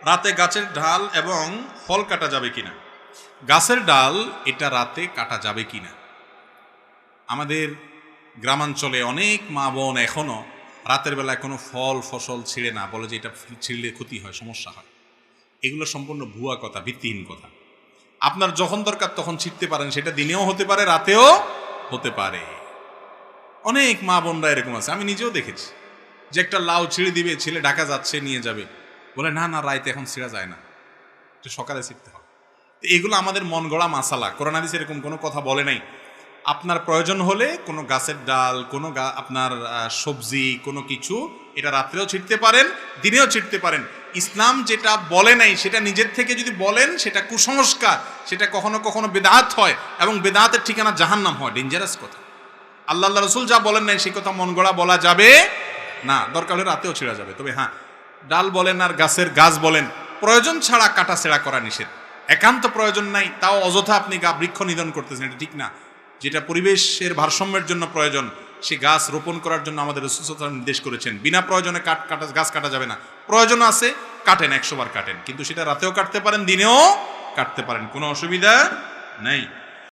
রাতে গাছের ডাল এবং ফল কাটা যাবে কিনা। গাছের ডাল এটা রাতে কাটা যাবে কিনা। আমাদের গ্রামাঞ্চলে অনেক মা বোন এখনো রাতের বেলায় কোনো ফল ফসল ছিঁড়ে না, বলে যে এটা ছিঁড়লে ক্ষতি হয়, সমস্যা হয়। এগুলো সম্পূর্ণ ভুয়া কথা, ভিত্তিহীন কথা। আপনার যখন দরকার তখন ছিঁড়তে পারেন, সেটা দিনেও হতে পারে, রাতেও হতে পারে। অনেক মা বোনরা এরকম আছে, আমি নিজেও দেখেছি যে একটা লাউ ছিঁড়ে দিবে, ছেলে ঢাকা যাচ্ছে নিয়ে যাবে, বলে না না রাইতে এখন ছিঁড়া যায় না, সকালে ছিঁড়তে হবে। এগুলো আমাদের মন গড়া মাসালা, কোরআন হাদিসে এরকম কোনো কথা বলে নাই। আপনার প্রয়োজন হলে কোনো গাছের ডাল, কোনো আপনার সবজি, কোনো কিছু এটা রাত্রেও ছিঁড়তে পারেন, দিনেও ছিঁড়তে পারেন। ইসলাম যেটা বলে নাই সেটা নিজের থেকে যদি বলেন সেটা কুসংস্কার, সেটা কখনো কখনো বেদাত হয় এবং বেদাতের ঠিকানা জাহান্নাম হয়, ডেঞ্জারাস কথা। আল্লাহ রসুল যা বলেন নাই সেই কথা মন গড়া বলা যাবে না, দরকার হলে রাতেও ছেঁড়া যাবে। তবে হ্যাঁ, ডাল বলেন আর গাছের গাছ বলেন, প্রয়োজন ছাড়া কাটা ছেঁড়া করা নিষেধ। একান্ত প্রয়োজন নাই তাও অযথা আপনি বৃক্ষ নিধন করতেছেন, এটা ঠিক না। যেটা পরিবেশের ভারসাম্যের জন্য প্রয়োজন, সে গাছ রোপণ করার জন্য আমাদের রাসূল সাল্লাল্লাহু আলাইহি ওয়াসাল্লাম নির্দেশ করেছেন। বিনা প্রয়োজনে গাছ কাটা যাবে না। প্রয়োজন আছে কাটেন, 100 বার কাটেন, কিন্তু সেটা রাতেও কাটতে পারেন, দিনেও কাটতে পারেন, কোনো অসুবিধা নেই।